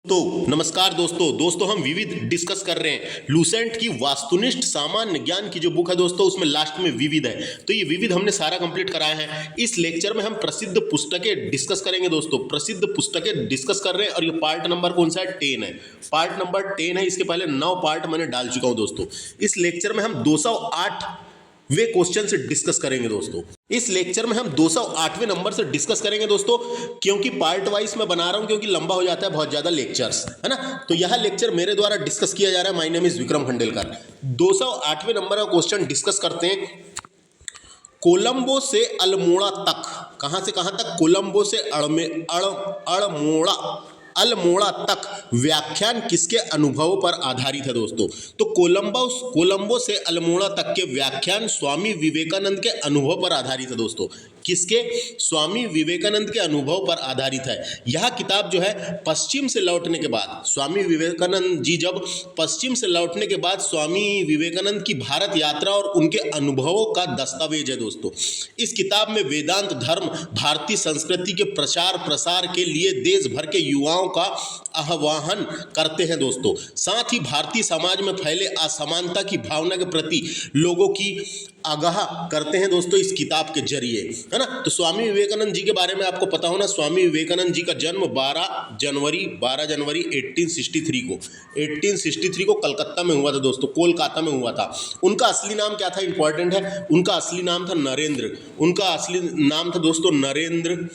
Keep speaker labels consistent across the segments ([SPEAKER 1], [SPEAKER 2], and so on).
[SPEAKER 1] तो नमस्कार दोस्तों हम विविध डिस्कस कर रहे हैं लूसेंट की वास्तुनिष्ठ सामान्य ज्ञान की जो बुक है दोस्तों, उसमें लास्ट में विविध है। तो ये विविध हमने सारा कंप्लीट कराया है। इस लेक्चर में हम प्रसिद्ध पुस्तकें डिस्कस करेंगे दोस्तों, प्रसिद्ध पुस्तकें डिस्कस कर रहे हैं। और ये पार्ट नंबर कौन सा है? 10 है। पार्ट नंबर 10 है। इसके पहले 9 पार्ट मैंने डाल चुका हूं दोस्तों। इस लेक्चर में हम 208 वे क्वेश्चन से डिस्कस करेंगे दोस्तों। इस लेक्चर में हम 208वें नंबर से डिस्कस करेंगे दोस्तों, क्योंकि पार्ट वाइज मैं बना रहा हूं, क्योंकि लंबा हो जाता है बहुत ज्यादा लेक्चर्स, है ना। तो यह लेक्चर मेरे द्वारा डिस्कस किया जा रहा है। My name is Vikram Khandelkar. 208वें नंबर का क्वेश्चन डिस्कस करते हैं। कोलंबो से अल्मोड़ा तक, कहां से कहां तक? कोलंबो से अल्मोड़ा तक व्याख्यान किसके अनुभवों पर आधारित है दोस्तों? तो कोलंबो से अल्मोड़ा तक के व्याख्यान स्वामी विवेकानंद के अनुभव पर आधारित है दोस्तों। किसके? स्वामी विवेकानंद के अनुभव पर आधारित है। यह किताब जो है पश्चिम से लौटने के बाद, स्वामी विवेकानंद जी जब पश्चिम से लौटने के बाद स्वामी विवेकानंद की भारत यात्रा और उनके अनुभवों का दस्तावेज है दोस्तों। इस किताब में वेदांत धर्म, भारतीय संस्कृति के प्रचार प्रसार के लिए देश भर के युवाओं का आह्वान करते हैं दोस्तों। साथ ही भारतीय समाज में फैले असमानता की भावना के प्रति लोगों की आगाह करते हैं दोस्तों इस किताब के जरिए, है ना। तो स्वामी विवेकानंद जी के बारे में आपको पता होना, स्वामी विवेकानंद जी का जन्म 12 जनवरी 1863 को कलकत्ता में हुआ था दोस्तों, कोलकाता में हुआ था। उनका असली नाम क्या था? इंपॉर्टेंट है। उनका असली नाम था नरेंद्र। उनका असली नाम था दोस्तों नरेंद्र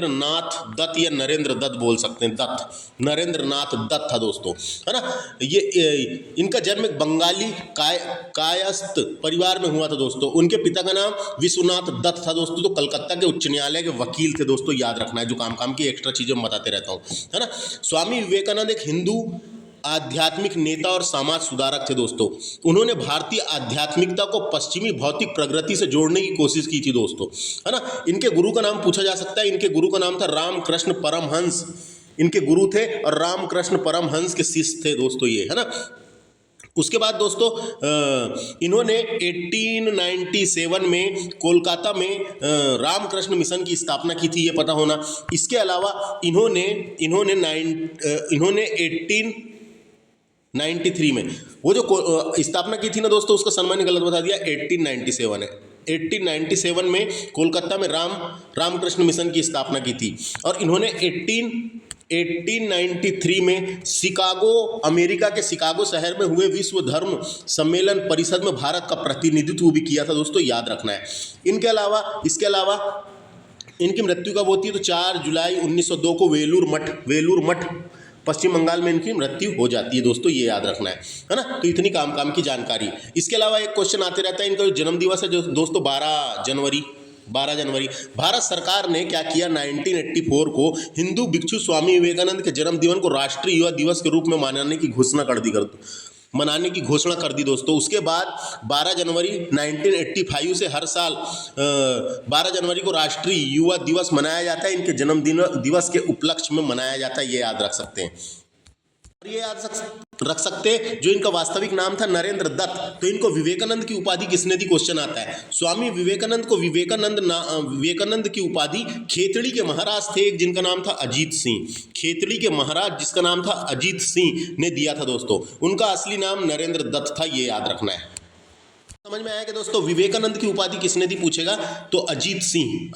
[SPEAKER 1] नाथ दत्त, या नरेंद्र दत्त बोल सकते हैं, दत्त, नरेंद्र नाथ दत्त था दोस्तों, है ना। ये इनका जन्म एक बंगाली कायस्थ परिवार में हुआ था दोस्तों। उनके पिता का नाम विश्वनाथ दत्त था दोस्तों। तो कलकत्ता के उच्च न्यायालय के वकील थे दोस्तों, याद रखना है। जो काम की एक्स्ट्रा चीजें मैं बताते रहता हूँ, है ना। स्वामी विवेकानंद एक हिंदू आध्यात्मिक नेता और समाज सुधारक थे दोस्तों। उन्होंने भारतीय आध्यात्मिकता को पश्चिमी भौतिक प्रगति से जोड़ने की कोशिश की थी दोस्तों, है ना। इनके गुरु का नाम पूछा जा सकता है। इनके गुरु का नाम था रामकृष्ण परमहंस। इनके गुरु थे और रामकृष्ण परमहंस के शिष्य थे दोस्तों ये, है ना। उसके बाद दोस्तों इन्होंने 1897 में कोलकाता में रामकृष्ण मिशन की स्थापना की थी, ये पता होना। इसके अलावा इन्होंने 1893 में वो जो स्थापना की थी ना दोस्तों, उसका सन मैंने गलत बता दिया, 1897 है। 1897 में कोलकाता में रामकृष्ण मिशन की स्थापना की थी। और इन्होंने 1893 में शिकागो, अमेरिका के शिकागो शहर में हुए विश्व धर्म सम्मेलन परिषद में भारत का प्रतिनिधित्व भी किया था दोस्तों, याद रखना है। इसके अलावा इनकी मृत्यु कब होती है? तो 4 जुलाई 1902 को वेलूर मठ पश्चिम बंगाल में इनकी मृत्यु हो जाती है दोस्तों, ये याद रखना है ना। तो इतनी काम की जानकारी। इसके अलावा एक क्वेश्चन आते रहता है, इनका जो जन्म दिवस है जो दोस्तों 12 जनवरी। भारत सरकार ने क्या किया? 1984 को हिंदू भिक्षु स्वामी विवेकानंद के जन्म दिवस को राष्ट्रीय युवा दिवस के रूप में मनाने की घोषणा कर दी दोस्तों। उसके बाद 12 जनवरी 1985 से हर साल 12 जनवरी को राष्ट्रीय युवा दिवस मनाया जाता है। इनके जन्म दिवस के उपलक्ष्य में मनाया जाता है, ये याद रख सकते हैं। और ये याद रख सकते हैं जो इनका वास्तविक नाम था नरेंद्र दत्त। तो इनको विवेकानंद की उपाधि किसने दी? क्वेश्चन आता है। स्वामी विवेकानंद को विवेकानंद की उपाधि खेतड़ी के महाराज थे एक, जिनका नाम था अजीत सिंह। खेतड़ी के महाराज जिसका नाम था अजीत सिंह ने दिया था दोस्तों। उनका असली नाम नरेंद्र दत्त था, ये याद रखना है। समझ में आया कि दोस्तों विवेकानंद की उपाधि किसने दी पूछेगा तो अजीत सिंह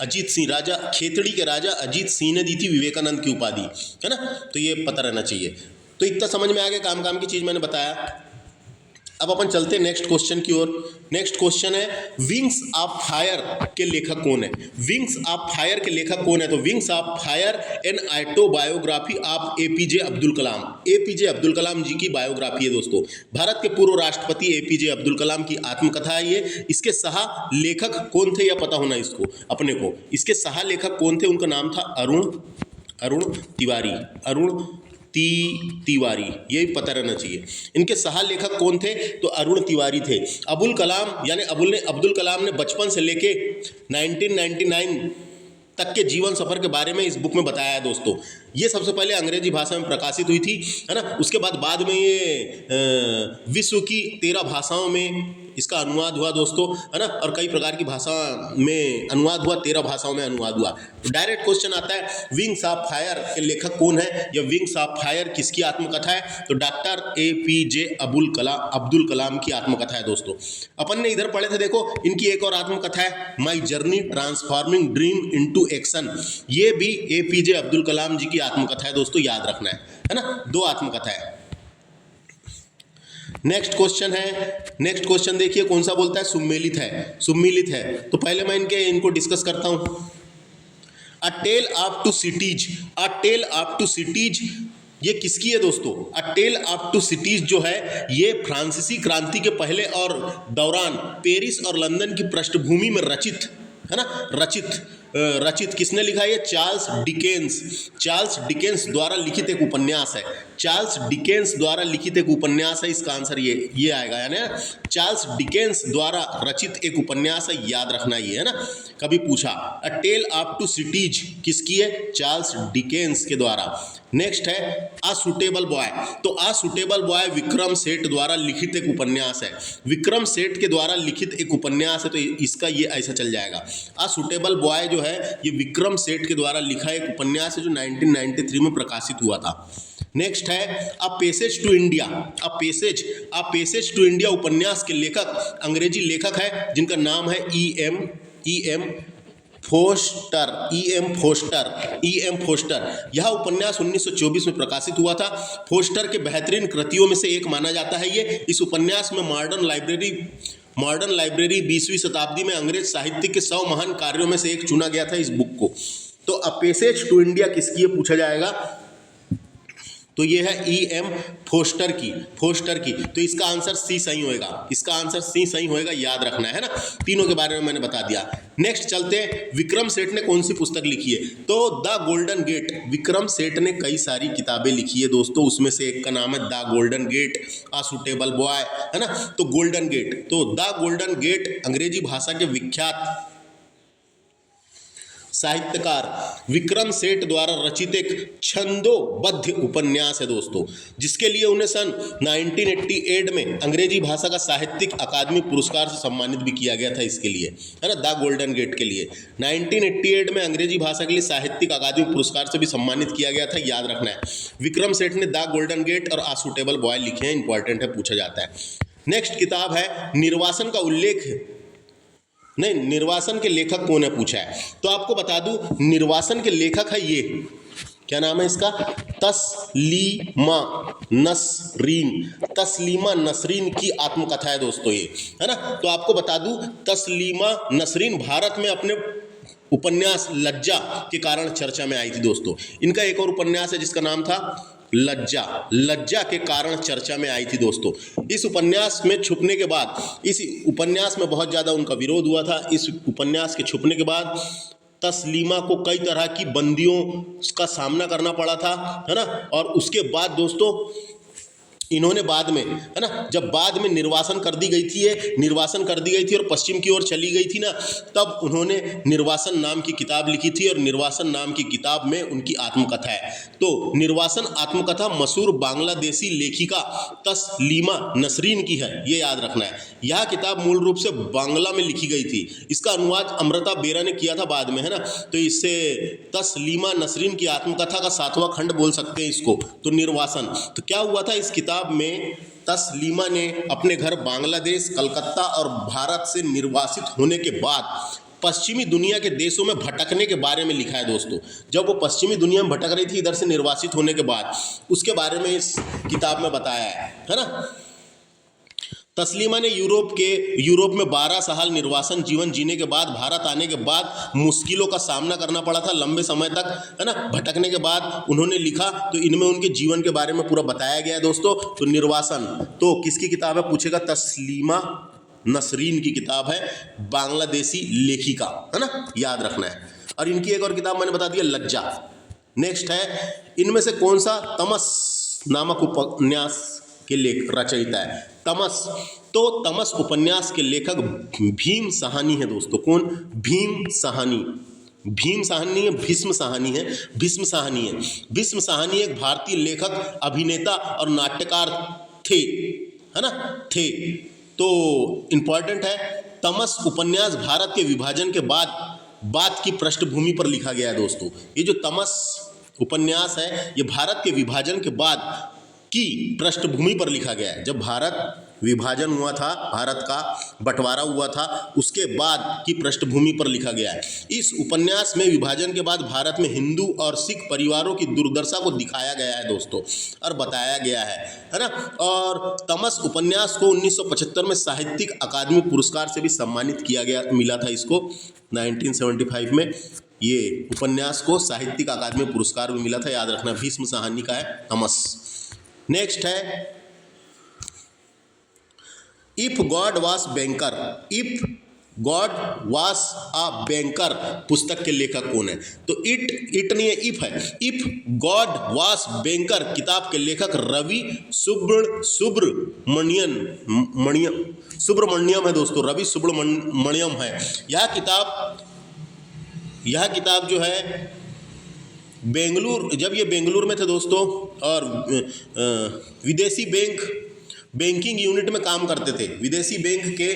[SPEAKER 1] राजा, खेतड़ी के राजा अजीत सिंह ने दी थी विवेकानंद की उपाधि, है ना। तो ये पता रहना चाहिए। तो इतना समझ में आ गया, काम की चीज मैंने बताया। अब अपन चलते हैं नेक्स्ट क्वेश्चन की ओर। नेक्स्ट क्वेश्चन है विंग्स ऑफ फायर के लेखक कौन है? विंग्स ऑफ फायर के लेखक कौन है? तो Wings of Fire an autobiography of APJ Abdul Kalam. APJ Abdul Kalam ji की बायोग्राफी है दोस्तों। भारत के पूर्व राष्ट्रपति एपीजे अब्दुल कलाम की आत्मकथा है ये। इसके सह लेखक कौन थे, या पता होना इसको अपने को। इसके सह लेखक कौन थे? उनका नाम था अरुण तिवारी, यही पता रहना चाहिए। इनके सह लेखक कौन थे? तो अरुण तिवारी थे। अब्दुल कलाम ने बचपन से लेके 1999 तक के जीवन सफर के बारे में इस बुक में बताया है दोस्तों। ये सबसे पहले अंग्रेजी भाषा में प्रकाशित हुई थी, है ना। उसके बाद में ये विश्व की 13 भाषाओं में इसका अनुवाद हुआ दोस्तों, है ना, और कई प्रकार की भाषा में अनुवाद हुआ, 13 भाषाओं में अनुवाद हुआ। तो डायरेक्ट क्वेश्चन आता है, विंग्स ऑफ फायर के लेखक कौन है, या विंग्स ऑफ फायर किसकी आत्मकथा है? तो डॉक्टर APJ अब्दुल कलाम की आत्मकथा है दोस्तों। अपन ने इधर पढ़े थे, देखो इनकी एक और आत्मकथा है, my journey transforming dream into action. ये भी APJ अब्दुल कलाम जी की आत्मकथा है दोस्तों, याद रखना है ना, 2 आत्मकथा है। नेक्स्ट क्वेश्चन देखिए कौन सा बोलता है, सुम्मिलित है। तो पहले मैं इनको डिस्कस करता हूं। अ टेल ऑफ टू सिटीज, ये किसकी है दोस्तों? अ टेल ऑफ टू सिटीज जो है ये फ्रांसीसी क्रांति के पहले और दौरान पेरिस और लंदन की पृष्ठभूमि में रचित, है ना, रचित किसने लिखा है? चार्ल्स डिकेंस द्वारा लिखित एक उपन्यास है। चार्ल्स डिकेंस द्वारा लिखित एक उपन्यास है, इसका आंसर ये आएगा, यानी चार्ल्स डिकेंस द्वारा रचित एक उपन्यास है, याद रखना ये, है ना, कभी पूछा। अ टेल ऑफ टू सिटीज किसकी है? चार्ल्स डिकेंस के द्वारा। नेक्स्ट है अ सुटेबल बॉय। तो अ सुटेबल बॉय विक्रम सेठ द्वारा लिखित एक उपन्यास है, विक्रम सेठ के द्वारा लिखित एक उपन्यास है, तो इसका ये ऐसा चल जाएगा। अ सुटेबल बॉय जो है ये विक्रम सेठ के द्वारा लिखा एक उपन्यास है जो 1993 में प्रकाशित हुआ था। नेक्स्ट है a passage to India. A passage to India उपन्यास के लेखक अंग्रेजी लेखक है जिनका नाम है E.M. फोस्टर। यह उपन्यास 1924 में प्रकाशित हुआ था। फोस्टर के बेहतरीन कृतियों में से एक माना जाता है ये। इस उपन्यास में मॉडर्न लाइब्रेरी 20वीं शताब्दी में अंग्रेज साहित्य के 100 महान कार्यों में से एक चुना गया था इस बुक को। तो अ पैसेज टू इंडिया किसकी है पूछा जाएगा, तो ये है E.M. फोस्टर की। तो इसका आंसर सी सही होएगा, याद रखना है ना। तीनों के बारे में मैंने बता दिया। नेक्स्ट चलते हैं, विक्रम सेठ ने कौन सी पुस्तक लिखी है? तो the Golden gate. Vikram Seth ने कई सारी किताबें लिखी है दोस्तों, उसमें से एक का नाम है the Golden Gate, a Suitable Boy, है ना। तो गोल्डन गेट, तो द गोल्डन गेट अंग्रेजी भाषा के विख्यात साहित्यकार विक्रम सेठ द्वारा रचित एक छंदोबद्ध उपन्यास है दोस्तों, जिसके लिए उन्हें सन 1988 में अंग्रेजी भाषा का साहित्यिक अकादमी पुरस्कार से सम्मानित भी किया गया था। इसके लिए, है ना, द गोल्डन गेट के लिए 1988 में अंग्रेजी भाषा के लिए साहित्यिक अकादमी पुरस्कार से भी सम्मानित किया गया था, याद रखना है। विक्रम सेठ ने द गोल्डन गेट और अ सुटेबल बॉय लिखे हैं, इंपॉर्टेंट है, पूछा जाता है। नेक्स्ट किताब है निर्वासन का उल्लेख नहीं, निर्वासन के लेखक कौन है पूछा है। तो आपको बता दूं निर्वासन के लेखक है ये, क्या नाम है इसका? तस्लीमा नसरीन की आत्मकथा है दोस्तों ये, है ना। तो आपको बता दूं तस्लीमा नसरीन भारत में अपने उपन्यास लज्जा के कारण चर्चा में आई थी दोस्तों। इनका एक और उपन्यास है जिसका नाम था लज्जा के कारण चर्चा में आई थी दोस्तों। इस उपन्यास में छुपने के बाद, इस उपन्यास में बहुत ज़्यादा उनका विरोध हुआ था। इस उपन्यास के छुपने के बाद तस्लीमा को कई तरह की बंदियों का सामना करना पड़ा था, है ना। और उसके बाद दोस्तों इन्होंने बाद में, है ना, जब बाद में निर्वासन कर दी गई थी और पश्चिम की ओर चली गई थी ना, तब उन्होंने निर्वासन नाम की किताब लिखी थी और निर्वासन नाम की किताब में उनकी आत्मकथा है। तो निर्वासन आत्मकथा मशहूर बांग्लादेशी लेखिका तस्लीमा नसरीन की है, ये याद रखना है। यह किताब मूल रूप से बांग्ला में लिखी गई थी, इसका अनुवाद अमृता बेरा ने किया था बाद में, है ना। तो इससे तस्लीमा नसरीन की आत्मकथा का 7वां खंड बोल सकते हैं इसको। तो निर्वासन, तो क्या हुआ था इस किताब में, तस्लीमा ने अपने घर बांग्लादेश, कलकत्ता और भारत से निर्वासित होने के बाद पश्चिमी दुनिया के देशों में भटकने के बारे में लिखा है दोस्तों। जब वो पश्चिमी दुनिया में भटक रही थी इधर से निर्वासित होने के बाद, उसके बारे में इस किताब में बताया है ना। तस्लीमा ने यूरोप में 12 साल निर्वासन जीवन जीने के बाद भारत आने के बाद मुश्किलों का सामना करना पड़ा था लंबे समय तक, है ना। भटकने के बाद उन्होंने लिखा, तो इनमें उनके जीवन के बारे में पूरा बताया गया है दोस्तों। तो निर्वासन तो किसकी किताब है पूछेगा, तस्लीमा नसरीन की किताब है, बांग्लादेशी लेखिका, है ना, याद रखना है। और इनकी एक और किताब मैंने बता दिया, लज्जा। नेक्स्ट है, इनमें से कौन सा तमस नामक उपन्यास के रचयिता है? तमस, तो तमस उपन्यास के लेखक भीम साहनी है दोस्तों। कौन? भीम साहनी है, भीष्म साहनी एक भारतीय लेखक, अभिनेता और नाट्यकार थे, है ना, थे। तो इम्पॉर्टेंट है, तमस उपन्यास भारत के विभाजन के बाद की पृष्ठभूमि पर लिखा गया है दोस्तों। ये जो तमस उपन्यास है ये भारत के विभाजन के बाद की पृष्ठभूमि पर लिखा गया है। जब भारत विभाजन हुआ था, भारत का बंटवारा हुआ था, उसके बाद की पृष्ठभूमि पर लिखा गया है। इस उपन्यास में विभाजन के बाद भारत में हिंदू और सिख परिवारों की दुर्दशा को दिखाया गया है दोस्तों, और बताया गया है ना। और तमस उपन्यास को 1975 में साहित्यिक अकादमी पुरस्कार से भी सम्मानित किया गया, मिला था इसको 1975 में। ये उपन्यास को साहित्यिक अकादमी पुरस्कार भी मिला था, याद रखना। भीष्म साहनी का है तमस। नेक्स्ट है if God was banker. If God was a banker पुस्तक के लेखक कौन है? तो इट नहीं है, इफ है। इफ गॉड वॉज बैंकर किताब के लेखक रवि सुब्रमण्यम है दोस्तों, रवि सुब्रमण्यम है। यह किताब जो है जब ये बेंगलुरु में थे दोस्तों, और विदेशी बैंकिंग यूनिट में काम करते थे, विदेशी बैंक के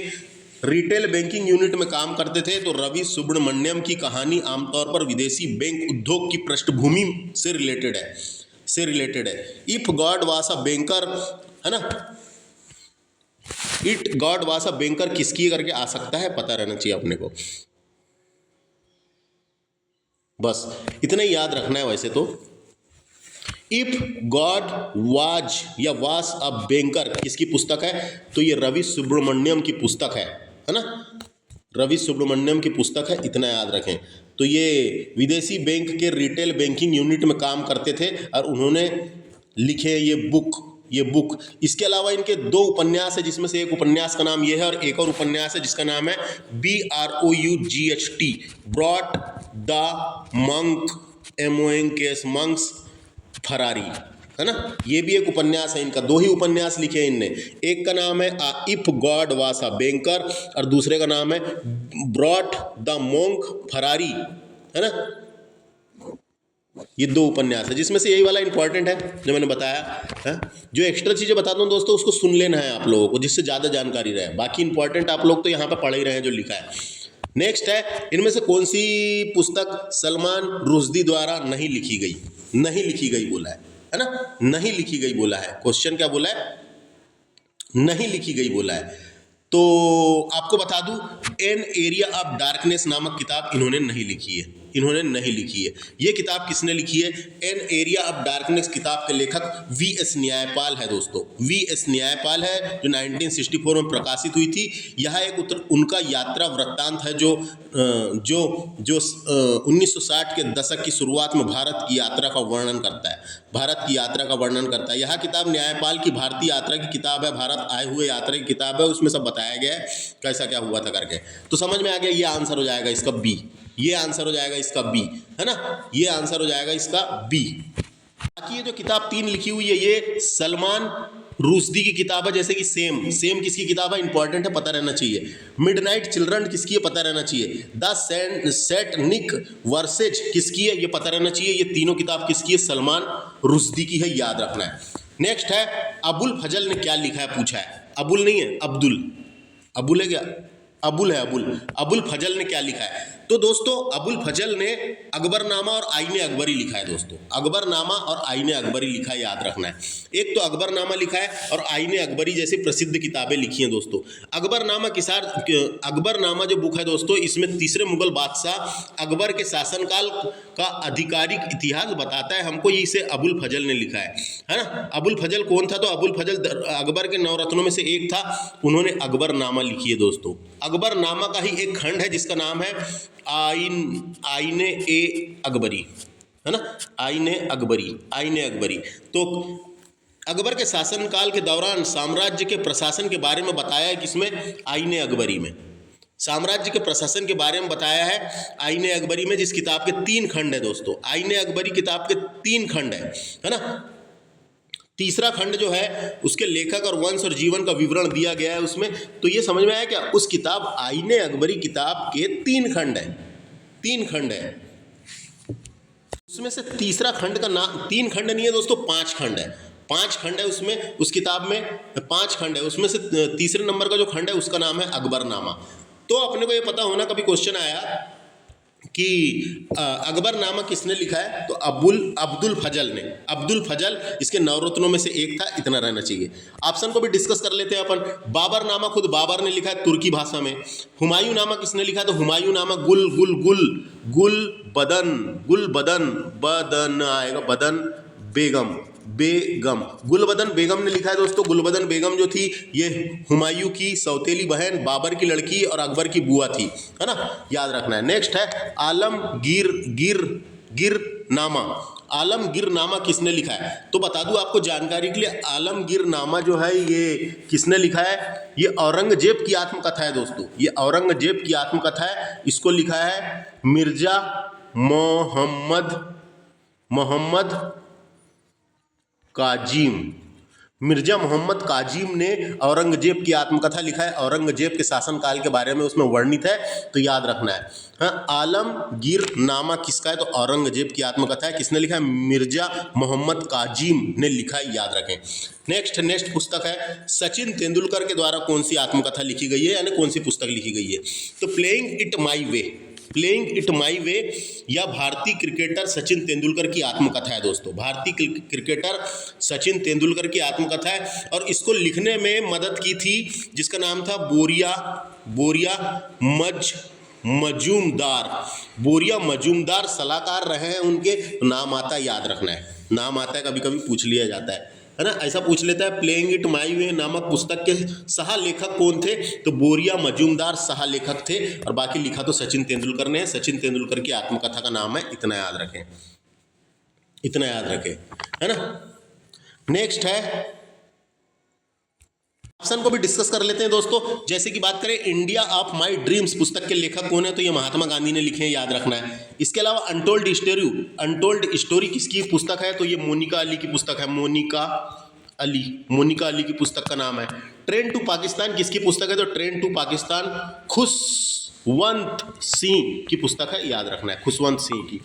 [SPEAKER 1] रिटेल बैंकिंग यूनिट में काम करते थे। तो रवि सुब्रमण्यम की कहानी आमतौर पर विदेशी बैंक उद्योग की पृष्ठभूमि से रिलेटेड है। If God was a banker, है ना, it God was a banker किसकी करके आ सकता है, पता रहना चाहिए अपने को। बस इतना ही याद रखना है। वैसे तो इफ गॉड वाज या वाज अ बैंकर किसकी पुस्तक है? तो ये रवि सुब्रमण्यम की पुस्तक है ना, रवि सुब्रमण्यम की पुस्तक है, इतना याद रखें। तो ये विदेशी बैंक के रिटेल बैंकिंग यूनिट में काम करते थे और उन्होंने लिखे ये बुक। इसके अलावा इनके 2 उपन्यास है, जिसमें से एक उपन्यास का नाम ये है और एक और उपन्यास है जिसका नाम है BROUGHT, brought the monk monks Ferrari, है ना। ये भी एक उपन्यास है इनका, 2 ही उपन्यास लिखे हैं इनने। एक का नाम है if God was a banker और दूसरे का नाम है ब्रॉट द मंक फरारी, है ना। ये 2 उपन्यास है, जिसमें से यही वाला इंपॉर्टेंट है जो मैंने बताया है। जो एक्स्ट्रा चीज़ें बताता हूँ दोस्तों उसको सुन लेना है आप लोगों को, जिससे ज़्यादा जानकारी रहे। बाकी इंपॉर्टेंट आप लोग तो यहाँ पर पढ़ ही रहे हैं जो लिखा है। नेक्स्ट है, इनमें से कौन सी पुस्तक सलमान रुश्दी द्वारा नहीं लिखी गई बोला है ना, नहीं लिखी गई बोला है। क्वेश्चन क्या बोला है? नहीं लिखी गई बोला है। तो आपको बता दूं, एन एरिया ऑफ डार्कनेस नामक किताब इन्होंने नहीं लिखी है। ये किताब किसने लिखी है? एन एरिया ऑफ डार्कनेस किताब के लेखक VS न्यायपाल है दोस्तों। VS न्यायपाल है, जो 1964 में प्रकाशित हुई थी। यह एक उनका यात्रा वृत्तांत है जो 1960 के दशक की शुरुआत में भारत की यात्रा का वर्णन करता है। यह किताब न्यायपाल की भारतीय यात्रा की किताब है, भारत आए हुए यात्रा की किताब है। उसमें सब बताया गया है कैसा क्या हुआ था करके। तो समझ में आ गया, ये आंसर हो जाएगा इसका बी। ये आंसर हो जाएगा इसका बी, है ना, ये आंसर हो जाएगा इसका बी। बाकी ये जो किताब 3 लिखी हुई है ये सलमान रुश्दी की किताब है। जैसे कि सेम किसकी किताब है, इंपॉर्टेंट है, पता रहना चाहिए। मिडनाइट चिल्ड्रन किसकी है, पता रहना चाहिए। द सैटनिक वर्सेज किसकी है, ये पता रहना चाहिए। ये तीनों किताब किसकी है, सलमान रुश्दी की है, याद रखना है। नेक्स्ट है, अबुल फजल ने क्या लिखा है, पूछा है। अबुल नहीं है, अबुल है क्या? अबुल फजल ने क्या लिखा है? तो दोस्तों अबुल फजल ने अकबरनामा और आईने अकबरी लिखा है दोस्तों। अकबरनामा और आईने अकबरी लिखा है, याद रखना है। एक तो अकबरनामा लिखा है और आईने अकबरी जैसी प्रसिद्ध किताबें लिखी हैं दोस्तों। अकबरनामा जो बुक है दोस्तों, इसमें तीसरे मुगल बादशाह अकबर के शासनकाल का आधिकारिक इतिहास बताता है हमको। इसे अबुल फजल ने लिखा है ना। अबुल फजल कौन था? तो अबुल फजल अकबर के 9 रत्नों में से एक था। उन्होंने अकबरनामा लिखी है दोस्तों। अकबरनामा का ही एक खंड है जिसका नाम है आईने अकबरी, है ना, आईने अकबरी। तो अकबर के शासनकाल के दौरान साम्राज्य के प्रशासन के बारे में बताया है किसमें? आईने अकबरी में। साम्राज्य के प्रशासन के बारे में बताया है आईने अकबरी में, जिस किताब के 3 खंड है दोस्तों। आईने अकबरी किताब के 3 खंड है ना। तीसरा खंड जो है उसके लेखक और वंश और जीवन का विवरण दिया गया है उसमें। तो ये समझ में आया क्या? उस किताब आईने अकबरी किताब के 3 खंड है। उसमें से तीसरा खंड का नाम, 3 खंड नहीं है दोस्तों, 5 खंड है। 5 खंड है उसमें, उस किताब में 5 खंड है, उसमें से तीसरे नंबर का जो खंड है उसका नाम है अकबरनामा। तो अपने को ये पता होना, कभी क्वेश्चन आया कि अकबरनामा किसने लिखा है, तो अब्दुल फजल ने। अब्दुल फजल इसके नवरत्नों में से एक था, इतना रहना चाहिए। ऑप्शन को भी डिस्कस कर लेते हैं अपन। बाबरनामा खुद बाबर ने लिखा है तुर्की भाषा में। हुमायूं नामा किसने लिखा है, तो हुमायूं नामा गुल बदन आएगा, बदन बेगम गुलबदन बेगम ने लिखा है दोस्तों। गुलबदन बेगम जो थी ये हुमायूं की सौतेली बहन, बाबर की लड़की और अकबर की बुआ थी, है ना, याद रखना है। नेक्स्ट है आलमगीर नामा किसने लिखा है, तो बता दूं आपको जानकारी के लिए, आलमगीर नामा जो है ये किसने लिखा है, ये औरंगजेब की आत्मकथा है दोस्तों, ये औरंगजेब की आत्मकथा है। इसको लिखा है मिर्जा मोहम्मद मिर्जा मोहम्मद काजिम ने औरंगजेब की आत्मकथा लिखा है, औरंगजेब के शासनकाल के बारे में उसमें वर्णित है, तो याद रखना है। हाँ, आलमगीर नामा किसका है, तो औरंगजेब की आत्मकथा है। किसने लिखा है, मिर्जा मोहम्मद काजिम ने लिखा है, याद रखें। नेक्स्ट पुस्तक है सचिन तेंदुलकर के द्वारा कौन सी आत्मकथा लिखी गई है, यानी कौन सी पुस्तक लिखी गई है, तो प्लेइंग इट माई वे या भारतीय क्रिकेटर सचिन तेंदुलकर की आत्मकथा है दोस्तों। भारतीय क्रिकेटर सचिन तेंदुलकर की आत्मकथा है, और इसको लिखने में मदद की थी जिसका नाम था बोरिया मजूमदार सलाहकार रहे हैं उनके, नाम आता है, याद रखना है, नाम आता है, कभी कभी पूछ लिया जाता है ना, ऐसा पूछ लेता है। प्लेइंग इट माई वे नामक पुस्तक के सह लेखक कौन थे, तो बोरिया मजूमदार सह लेखक थे, और बाकी लिखा तो सचिन तेंदुलकर ने। सचिन तेंदुलकर की आत्मकथा का नाम है, इतना याद रखें, है ना। नेक्स्ट है, ऑप्शन को भी डिस्कस कर लेते हैं दोस्तों। जैसे कि बात करें इंडिया ऑफ माय ड्रीम्स पुस्तक के लेखक कौन है, तो ये महात्मा गांधी ने लिखे हैं, याद रखना है। इसके अलावा अनटोल्ड स्टोरी किसकी पुस्तक है, तो ये मोनिका अली की पुस्तक है, मोनिका अली की पुस्तक का नाम है। ट्रेन टू पाकिस्तान किसकी पुस्तक है, तो ट्रेन टू पाकिस्तान खुशवंत सिंह की पुस्तक है, याद रखना है, खुशवंत सिंह की।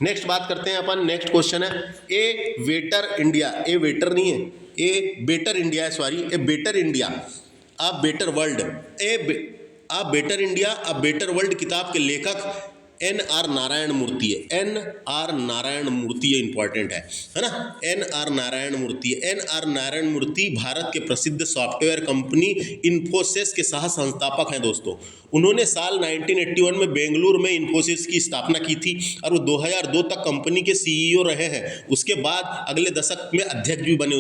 [SPEAKER 1] नेक्स्ट बात करते हैं अपन, नेक्स्ट क्वेश्चन है a better India a better world किताब के लेखक NR नारायण मूर्ति है। NR नारायण मूर्ति इंपॉर्टेंट है ना, NR नारायण मूर्ति भारत के प्रसिद्ध सॉफ्टवेयर कंपनी इन्फोसिस के सह संस्थापक हैं दोस्तों। उन्होंने साल 1981 में बेंगलुरु में इन्फोसिस की स्थापना की थी, और वो 2002 तक कंपनी के CEO रहे हैं। उसके बाद अगले दशक में अध्यक्ष भी बने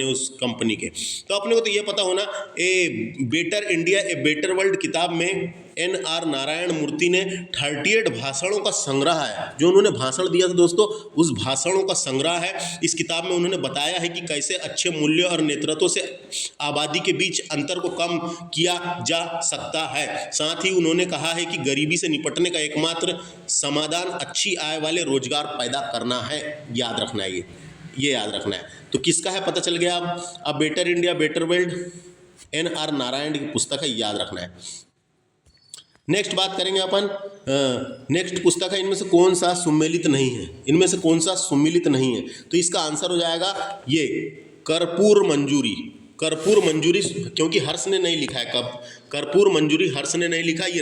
[SPEAKER 1] उस कंपनी के। तो अपने को तो ये पता होना, a better India a better world किताब में NR नारायण मूर्ति ने 38 भाषणों का संग्रह है, जो उन्होंने भाषण दिया था दोस्तों, उस भाषणों का संग्रह है। इस किताब में उन्होंने बताया है कि कैसे अच्छे मूल्यों और नेतृत्व से आबादी के बीच अंतर को कम किया जा सकता है। साथ ही उन्होंने कहा है कि गरीबी से निपटने का एकमात्र समाधान अच्छी आय वाले रोजगार पैदा करना है, याद रखना है, ये याद रखना है। तो किसका है पता चल गया अब better India better world NR Narayan की पुस्तक है, याद रखना है। नेक्स्ट बात करेंगे अपन, नेक्स्ट पुस्तक है इनमें से कौन सा सम्मिलित नहीं है, तो इसका आंसर हो जाएगा ये कर्पूर मंजूरी, क्योंकि हर्ष ने नहीं लिखा है, कर्पूर मंजूरी हर्ष ने नहीं लिखा, ये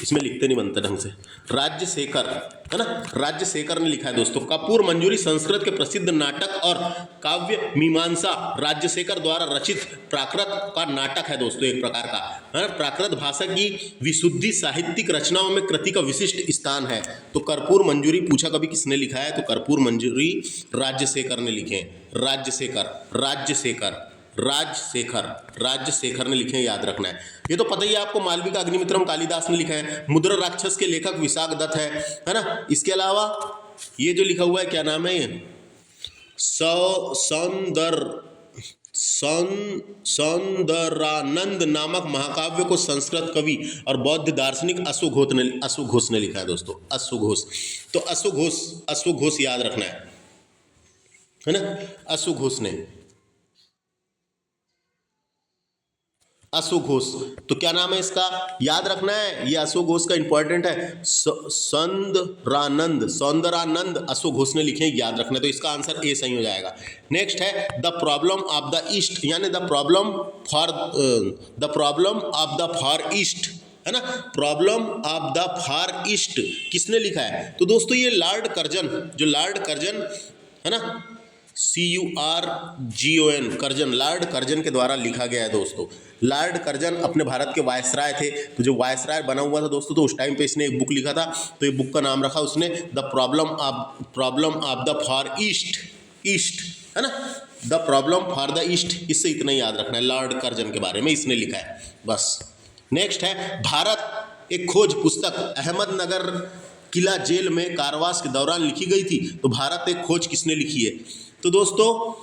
[SPEAKER 1] इसमें लिखते नहीं बनता ढंग से, राज्यशेखर है ना, राज्यशेखर ने लिखा है दोस्तों। कर्पूर मंजूरी संस्कृत के प्रसिद्ध नाटक और काव्य मीमांसा राज्यशेखर द्वारा रचित प्राकृत का नाटक है दोस्तों, एक प्रकार का है ना। प्राकृत भाषा की विशुद्धि साहित्यिक रचनाओं में कृति का विशिष्ट स्थान है। तो कर्पूर मंजूरी पूछा कभी किसने लिखा है, तो कर्पूर मंजूरी राज्यशेखर ने लिखे हैं। राज्यशेखर ने लिखे हैं, याद रखना है। ये तो पता ही है आपको, मालविका अग्निमित्रम कालिदास ने लिखा है। मुद्रा राक्षस के लेखक विशाख दत्त है ना। इसके अलावा ये जो लिखा हुआ है, क्या नाम है ये, सौंदरानंद नामक महाकाव्य को संस्कृत कवि और बौद्ध दार्शनिक अश्वघोष ने लिखा है दोस्तों, अश्वघोष। तो अश्वघोष याद रखना है ना, अश्वघोष ने। अशोक घोष। तो क्या नाम है इसका, याद रखना है, ये अशोक घोष का इंपॉर्टेंट है, सौंदरानंद अशोक घोष ने लिखे हैं, याद रखना है। तो इसका आंसर ए सही हो जाएगा। नेक्स्ट है the problem of the East, यानी the problem of the Far East, है ना, problem of the Far East किसने लिखा है? तो दोस्तों ये लॉर्ड कर्जन, जो लॉर्ड कर्जन है ना, CURGON, कर्जन, लॉर्ड कर्जन के द्वारा लिखा गया है दोस्तों। लॉर्ड कर्जन अपने भारत के वायसराय थे, तो जो वायसराय बना हुआ था दोस्तों, तो उस टाइम पे इसने एक बुक लिखा था, तो ये बुक का नाम रखा उसने the problem of the Far east, east, है ना, the problem for the east. इससे इतना ही याद रखना है, लॉर्ड कर्जन के बारे में इसने लिखा है, बस। नेक्स्ट है भारत एक खोज पुस्तक, अहमदनगर किला जेल में कारावास के दौरान लिखी गई थी, तो भारत एक खोज किसने लिखी है? तो दोस्तों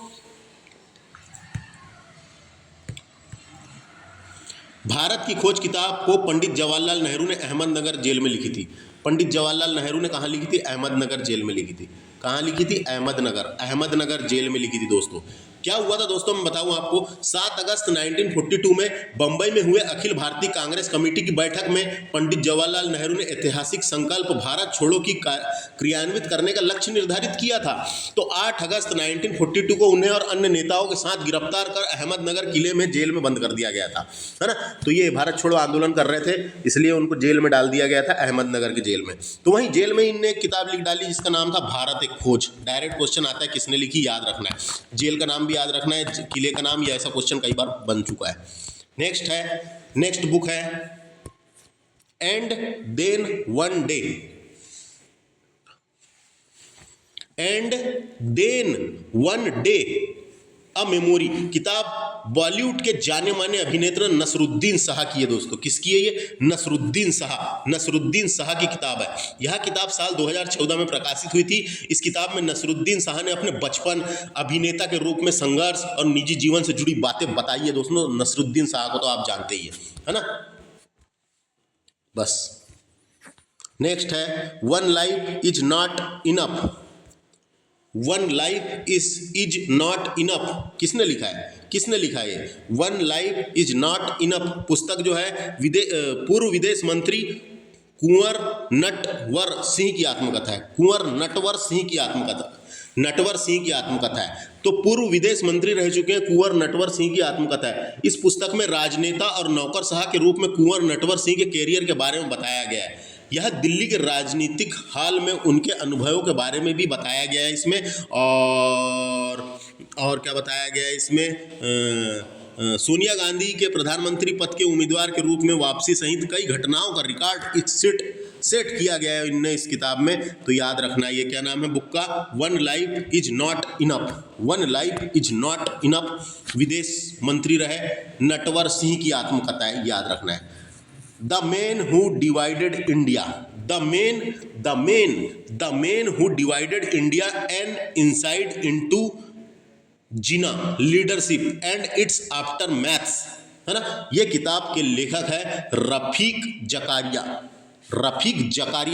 [SPEAKER 1] भारत की खोज किताब को पंडित जवाहरलाल नेहरू ने अहमदनगर जेल में लिखी थी। पंडित जवाहरलाल नेहरू ने कहाँ लिखी थी? अहमदनगर जेल में लिखी थी। कहाँ लिखी थी? अहमदनगर जेल में लिखी थी दोस्तों। क्या हुआ था दोस्तों, मैं बताऊं आपको, 7 अगस्त 1942 में बंबई में हुए अखिल भारतीय कांग्रेस कमेटी की बैठक में पंडित जवाहरलाल नेहरू ने ऐतिहासिक संकल्प भारत छोड़ो की क्रियान्वित करने का लक्ष्य निर्धारित किया था। तो 8 अगस्त 1942 को उन्हें और अन्य नेताओं के साथ गिरफ्तार कर अहमदनगर किले में जेल में बंद कर दिया गया था, है ना। तो ये भारत छोड़ो आंदोलन कर रहे थे, इसलिए उनको जेल में डाल दिया गया था, अहमदनगर के जेल में। तो वहीं जेल में इनने एक किताब लिख डाली जिसका नाम था भारत एक खोज। डायरेक्ट क्वेश्चन आता है किसने लिखी, याद रखना है। जेल का नाम भी याद रखना है, किले का नाम, या ऐसा क्वेश्चन कई बार बन चुका है। नेक्स्ट बुक है and then one day, and then one day a memory. किताब बॉलीवुड के जाने माने अभिनेता नसरुद्दीन शाह की है दोस्तों। किसकी है ये? नसरुद्दीन शाह की किताब है। यह किताब साल 2014 में प्रकाशित हुई थी। इस किताब में नसरुद्दीन शाह ने अपने बचपन, अभिनेता के रूप में संघर्ष और निजी जीवन से जुड़ी बातें बताई है दोस्तों। नसरुद्दीन शाह को तो आप जानते ही है ना, बस। नेक्स्ट है one life is not enough, one life is not enough किसने लिखा है? One life is not enough पुस्तक जो है पूर्व विदेश मंत्री कुंवर नटवर सिंह की आत्मकथा है। नटवर सिंह की आत्मकथा है। तो पूर्व विदेश मंत्री रह चुके हैं कुंवर नटवर सिंह की आत्मकथा है। इस पुस्तक में राजनेता और नौकरशाह के रूप में कुंवर नटवर सिंह के कैरियर के बारे में बताया गया है। यह दिल्ली के राजनीतिक हाल में उनके अनुभवों के बारे में भी बताया गया है इसमें। और क्या बताया गया है इसमें? सोनिया गांधी के प्रधानमंत्री पद के उम्मीदवार के रूप में वापसी सहित कई घटनाओं का रिकॉर्ड सेट किया गया है इनने इस किताब में। तो याद रखना, ये क्या नाम है बुक का? One life is not enough. विदेश मंत्री रहे नटवर सिंह की आत्मकथा है, याद रखना है। The man who divided India, the man who divided India and inside into Jinnah leadership and its aftermaths, है ना। ये किताब के लेखक है रफीक जकारिया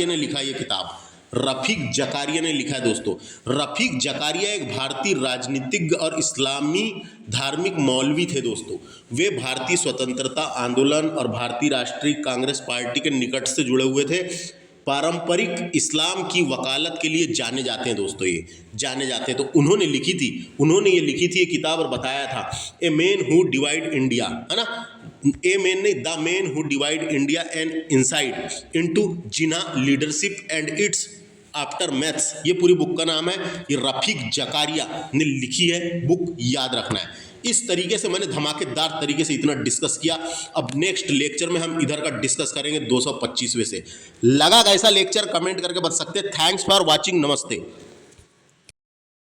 [SPEAKER 1] ने लिखा ये किताब। रफीक जकारिया ने लिखा है दोस्तों। रफीक जकारिया एक भारतीय राजनीतिज्ञ और इस्लामी धार्मिक मौलवी थे दोस्तों। वे भारतीय स्वतंत्रता आंदोलन और भारतीय राष्ट्रीय कांग्रेस पार्टी के निकट से जुड़े हुए थे। पारंपरिक इस्लाम की वकालत के लिए जाने जाते हैं दोस्तों, ये जाने जाते हैं। तो उन्होंने ये लिखी थी ये किताब और बताया था a man who divide India, है ना। The man who divide India and inside into Jinnah leadership and it's after maths, ये पूरी बुक का नाम है। ये रफीक जकारिया ने लिखी है बुक, याद रखना है। इस तरीके से मैंने धमाकेदार तरीके से इतना डिस्कस किया। अब नेक्स्ट लेक्चर में हम इधर का डिस्कस करेंगे 225वें से। लगा कैसा लेक्चर? कमेंट करके बता सकते हैं। थैंक्स फॉर वॉचिंग, नमस्ते।